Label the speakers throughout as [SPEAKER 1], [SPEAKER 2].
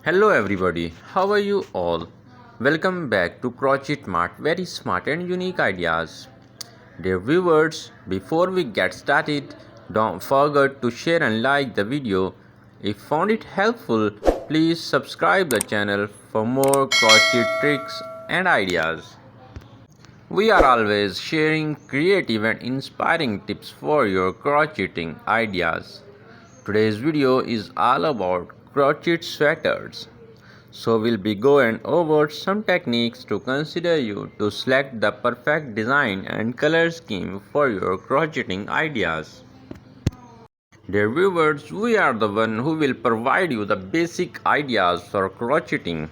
[SPEAKER 1] Hello everybody, how are you all? Welcome back to Crochet Mart, very smart and unique ideas. Dear viewers, before we get started, don't forget to share and like the video. If found it helpful, please subscribe the channel for more crochet tricks and ideas. We are always sharing creative and inspiring tips for your crocheting ideas. Today's video is all about crochet sweaters. So we'll be going over some techniques to consider you to select the perfect design and color scheme for your crocheting ideas. Dear viewers, we are the one who will provide you the basic ideas for crocheting.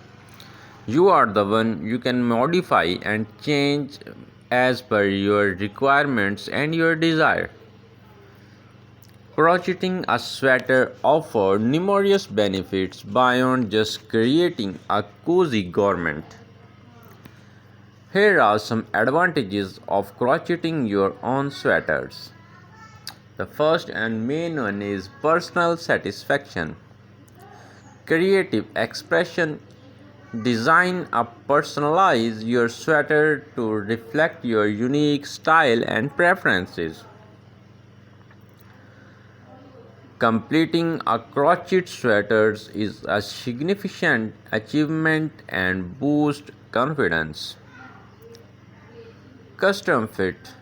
[SPEAKER 1] You are the one you can modify and change as per your requirements and your desire. Crocheting a sweater offers numerous benefits beyond just creating a cozy garment. Here are some advantages of crocheting your own sweaters. The first and main one is personal satisfaction. Creative expression. Design or personalize your sweater to reflect your unique style and preferences. Completing a crochet sweater is a significant achievement and boosts confidence. Custom fit.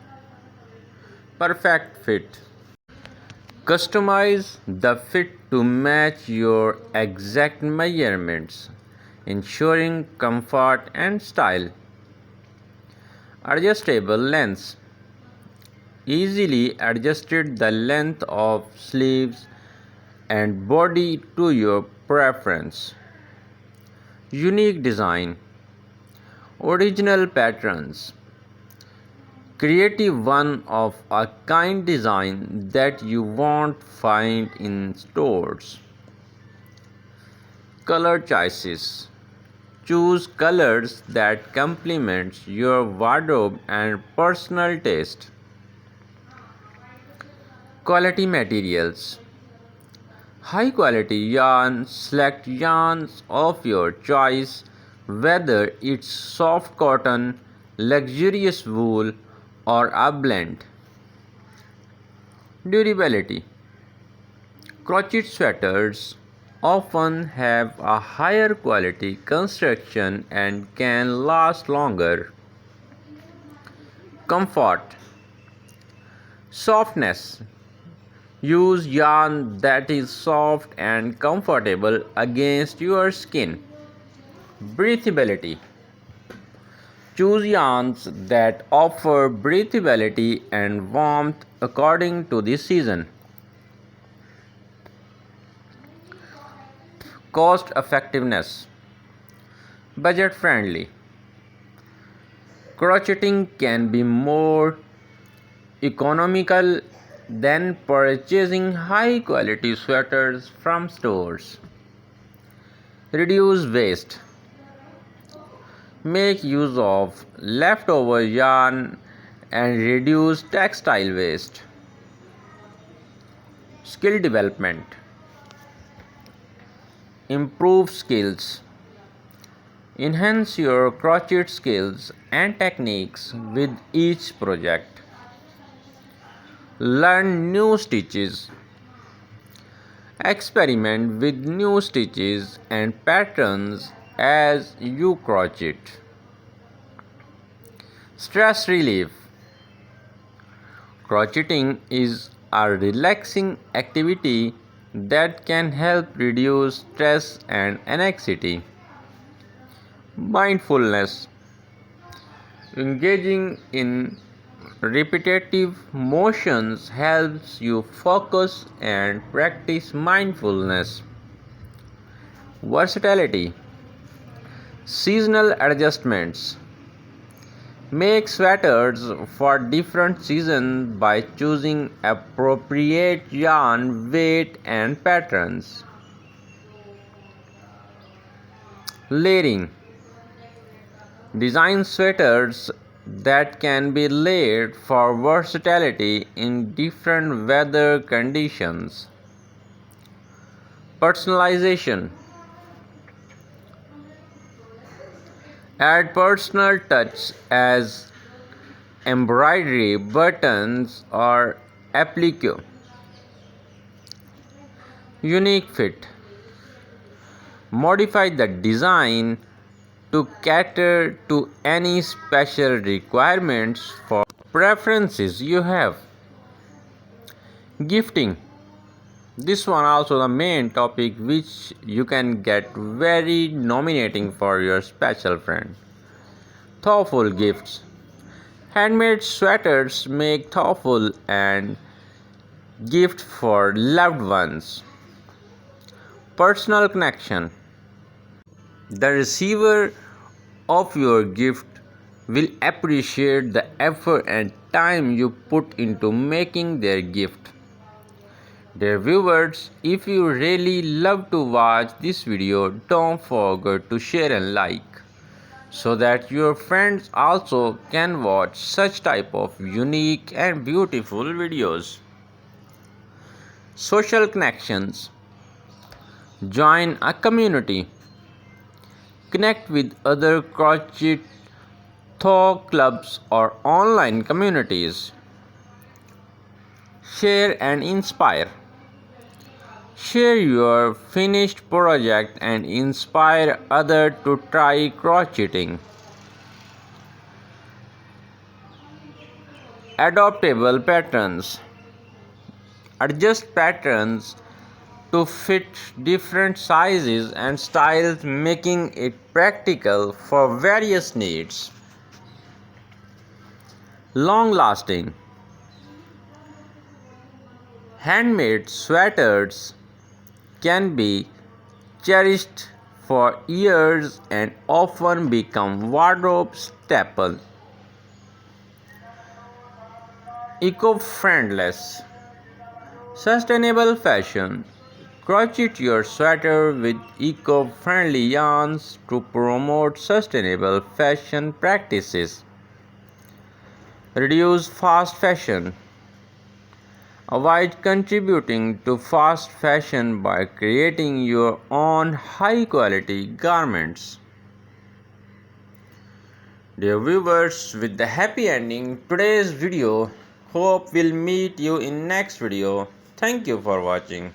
[SPEAKER 1] Perfect fit. Customize the fit to match your exact measurements, ensuring comfort and style. Adjustable lengths. Easily adjusted the length of sleeves and body to your preference. Unique design. Original patterns. Creative one of a kind design that you won't find in stores. Color choices. Choose colors that complement your wardrobe and personal taste. Quality materials. High quality yarn. Select yarns of your choice, whether it's soft cotton, luxurious wool, or a blend. Durability. Crochet sweaters often have a higher quality construction and can last longer. Comfort. Softness. Use yarn that is soft and comfortable against your skin. Breathability. Choose yarns that offer breathability and warmth according to the season. Cost effectiveness. Budget friendly. Crocheting can be more economical than purchasing high quality sweaters from stores. Reduce waste. Make use of leftover yarn and reduce textile waste. Skill development. Improve skills. Enhance your crochet skills and techniques with each project. Learn new stitches. Experiment with new stitches and patterns as you crochet. Stress relief. Crocheting is a relaxing activity that can help reduce stress and anxiety. Mindfulness. Engaging in repetitive motions helps you focus and practice mindfulness. Versatility. Seasonal adjustments. Make sweaters for different seasons by choosing appropriate yarn, weight, and patterns. Layering. Design sweaters that can be layered for versatility in different weather conditions. Personalization. Add personal touch as embroidery, buttons, or applique. Unique fit. Modify the design to cater to any special requirements for preferences you have. Gifting. This one also the main topic which you can get very nominating for your special friend. Thoughtful gifts. Handmade sweaters make thoughtful and gift for loved ones. Personal connection. The receiver of your gift will appreciate the effort and time you put into making their gift. Dear viewers, if you really love to watch this video, don't forget to share and like so that your friends also can watch such type of unique and beautiful videos. Social connections. Join a community. Connect with other crochet clubs or online communities. Share and inspire. Share your finished project and inspire others to try crocheting. Adaptable patterns. Adjust patterns to fit different sizes and styles, making it practical for various needs. Long lasting. Handmade sweaters can be cherished for years and often become wardrobe staple. Eco-friendly. Sustainable fashion. Crochet your sweater with eco-friendly yarns to promote sustainable fashion practices. Reduce fast fashion. Avoid contributing to fast fashion by creating your own high-quality garments. Dear viewers, with the happy ending today's video, hope we'll meet you in next video. Thank you for watching.